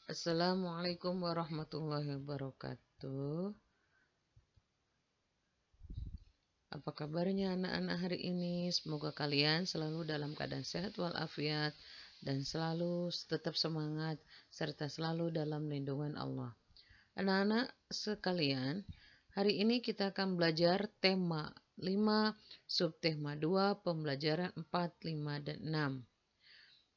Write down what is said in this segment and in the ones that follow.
Assalamualaikum warahmatullahi wabarakatuh. Apa kabarnya anak-anak hari ini? Semoga kalian selalu dalam keadaan sehat walafiat dan selalu tetap semangat serta selalu dalam lindungan Allah. Anak-anak sekalian, hari ini kita akan belajar tema 5, subtema 2, pembelajaran 4, 5, dan 6.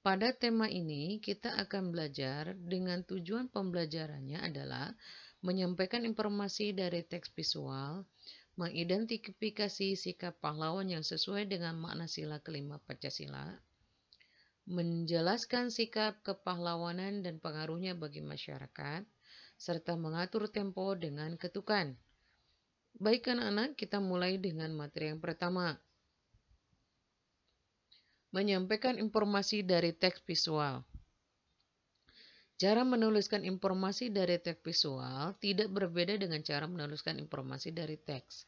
Pada tema ini, kita akan belajar dengan tujuan pembelajarannya adalah menyampaikan informasi dari teks visual, mengidentifikasi sikap pahlawan yang sesuai dengan makna sila kelima Pancasila, menjelaskan sikap kepahlawanan dan pengaruhnya bagi masyarakat, serta mengatur tempo dengan ketukan. Baik anak-anak, kita mulai dengan materi yang pertama. Menyampaikan informasi dari teks visual. Cara menuliskan informasi dari teks visual tidak berbeda dengan cara menuliskan informasi dari teks.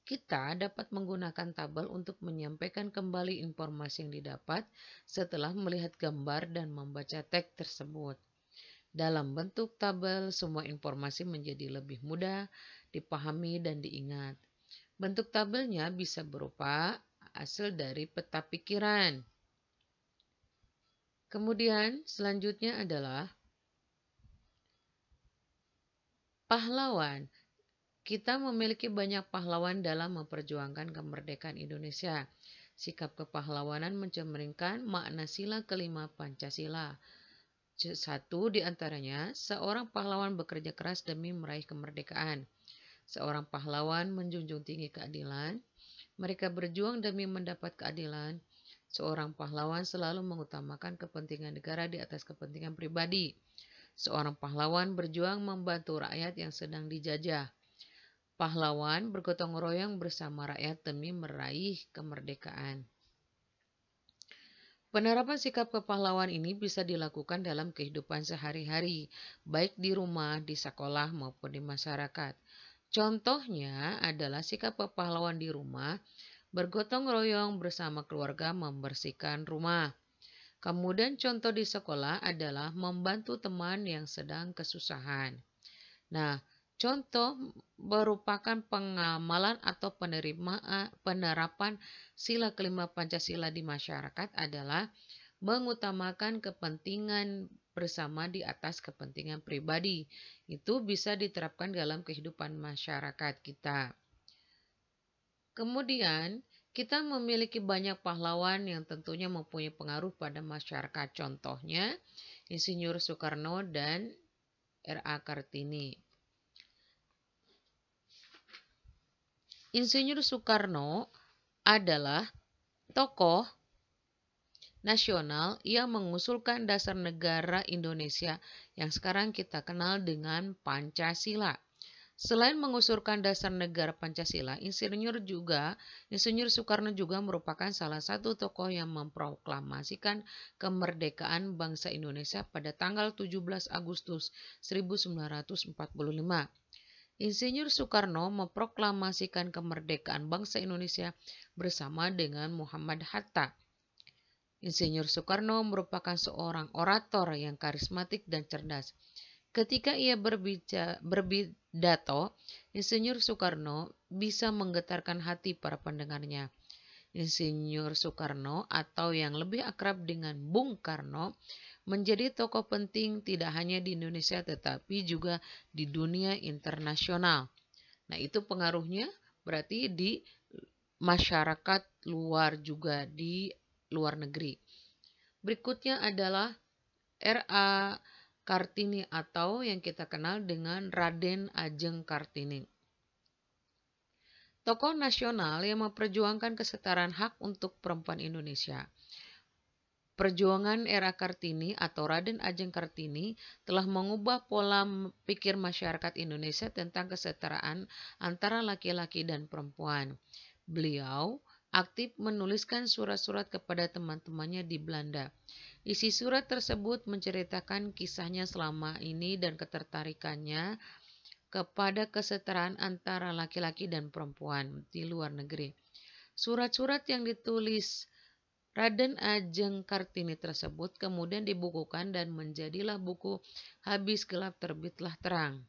Kita dapat menggunakan tabel untuk menyampaikan kembali informasi yang didapat setelah melihat gambar dan membaca teks tersebut. Dalam bentuk tabel, semua informasi menjadi lebih mudah dipahami dan diingat. Bentuk tabelnya bisa berupa hasil dari peta pikiran. Kemudian selanjutnya adalah pahlawan. Kita memiliki banyak pahlawan dalam memperjuangkan kemerdekaan Indonesia. Sikap kepahlawanan mencerminkan makna sila kelima Pancasila. Satu di antaranya, seorang pahlawan bekerja keras demi meraih kemerdekaan. Seorang pahlawan menjunjung tinggi keadilan. Mereka berjuang demi mendapat keadilan. Seorang pahlawan selalu mengutamakan kepentingan negara di atas kepentingan pribadi. Seorang pahlawan berjuang membantu rakyat yang sedang dijajah. Pahlawan bergotong royong bersama rakyat demi meraih kemerdekaan. Penerapan sikap kepahlawan ini bisa dilakukan dalam kehidupan sehari-hari, baik di rumah, di sekolah, maupun di masyarakat. Contohnya adalah sikap kepahlawan di rumah, bergotong royong bersama keluarga membersihkan rumah. Kemudian contoh di sekolah adalah membantu teman yang sedang kesusahan. Nah, contoh merupakan pengamalan atau penerapan sila kelima Pancasila di masyarakat adalah mengutamakan kepentingan bersama di atas kepentingan pribadi. Itu bisa diterapkan dalam kehidupan masyarakat kita. Kemudian, kita memiliki banyak pahlawan yang tentunya mempunyai pengaruh pada masyarakat. Contohnya, Insinyur Soekarno dan R.A. Kartini. Insinyur Soekarno adalah tokoh nasional yang mengusulkan dasar negara Indonesia yang sekarang kita kenal dengan Pancasila. Selain mengusulkan dasar negara Pancasila, Insinyur Soekarno juga merupakan salah satu tokoh yang memproklamasikan kemerdekaan bangsa Indonesia pada tanggal 17 Agustus 1945. Insinyur Soekarno memproklamasikan kemerdekaan bangsa Indonesia bersama dengan Muhammad Hatta. Insinyur Soekarno merupakan seorang orator yang karismatik dan cerdas. Ketika ia berpidato, Insinyur Soekarno bisa menggetarkan hati para pendengarnya. Insinyur Soekarno atau yang lebih akrab dengan Bung Karno menjadi tokoh penting tidak hanya di Indonesia tetapi juga di dunia internasional. Nah, itu pengaruhnya berarti di masyarakat luar juga di luar negeri. Berikutnya adalah R.A. Kartini atau yang kita kenal dengan Raden Ajeng Kartini. Tokoh nasional yang memperjuangkan kesetaraan hak untuk perempuan Indonesia. Perjuangan era Kartini atau Raden Ajeng Kartini telah mengubah pola pikir masyarakat Indonesia tentang kesetaraan antara laki-laki dan perempuan. Beliau aktif menuliskan surat-surat kepada teman-temannya di Belanda. Isi surat tersebut menceritakan kisahnya selama ini dan ketertarikannya kepada kesetaraan antara laki-laki dan perempuan di luar negeri. Surat-surat yang ditulis Raden Ajeng Kartini tersebut kemudian dibukukan dan menjadilah buku Habis Gelap Terbitlah Terang.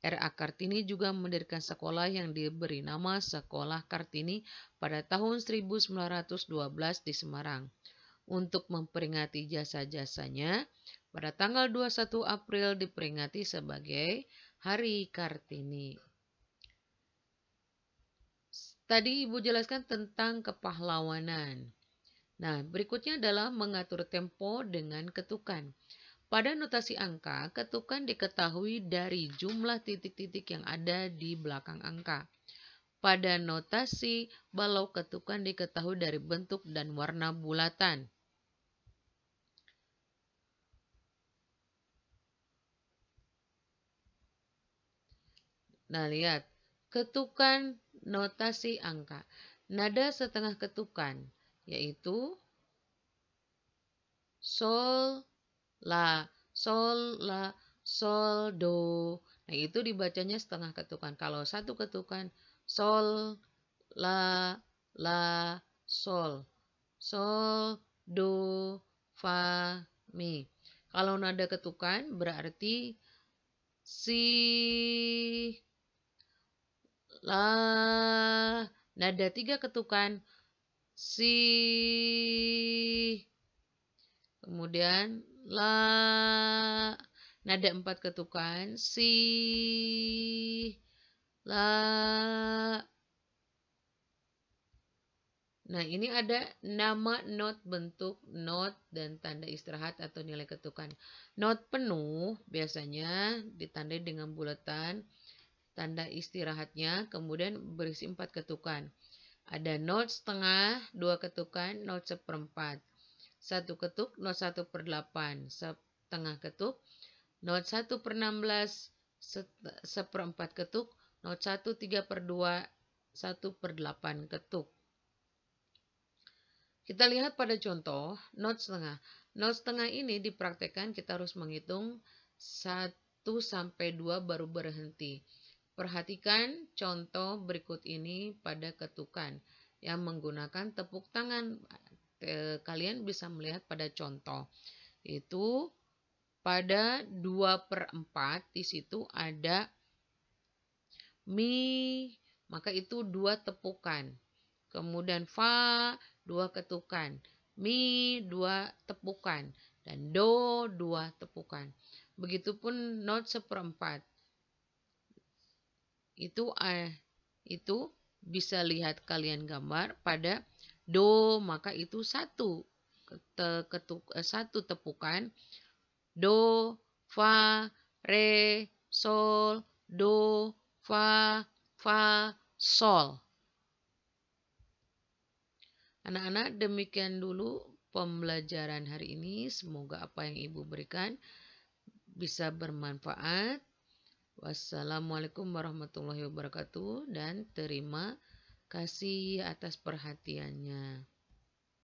R.A. Kartini juga mendirikan sekolah yang diberi nama Sekolah Kartini pada tahun 1912 di Semarang. Untuk memperingati jasa-jasanya, pada tanggal 21 April diperingati sebagai Hari Kartini. Tadi Ibu jelaskan tentang kepahlawanan. Nah, berikutnya adalah mengatur tempo dengan ketukan. Pada notasi angka, ketukan diketahui dari jumlah titik-titik yang ada di belakang angka. Pada notasi balau, ketukan diketahui dari bentuk dan warna bulatan. Nah, lihat. Ketukan notasi angka. Nada setengah ketukan, yaitu sol, la, sol, la, sol, do. Nah, itu dibacanya setengah ketukan. Kalau satu ketukan, sol, la, sol. Sol, do, fa, mi. Kalau nada ketukan berarti si, la. Nada tiga ketukan, si. Kemudian la. Nada empat ketukan, si, la. Nah, ini ada nama not, bentuk not, dan tanda istirahat atau nilai ketukan. Not penuh biasanya ditandai dengan bulatan, tanda istirahatnya, kemudian berisi 4 ketukan. Ada not setengah, 2 ketukan, not seperempat. 1 ketuk, not 1/8. Setengah ketuk, not 1/16. Seperempat ketuk, not 1/3/2. 1/8 ketuk. Kita lihat pada contoh not setengah. Not setengah ini dipraktekkan kita harus menghitung 1 sampai 2 baru berhenti. Perhatikan contoh berikut ini pada ketukan yang menggunakan tepuk tangan. Kalian bisa melihat pada contoh. Itu pada 2/4 di situ ada mi, maka itu 2 tepukan. Kemudian fa 2 ketukan, mi 2 tepukan, dan do 2 tepukan. Begitupun not seperempat. Itu bisa lihat kalian gambar pada do, maka itu 1 tepukan. Do, fa, re, sol, do, fa, sol. Anak-anak, demikian dulu pembelajaran hari ini. Semoga apa yang Ibu berikan bisa bermanfaat. Wassalamualaikum warahmatullahi wabarakatuh dan terima kasih atas perhatiannya.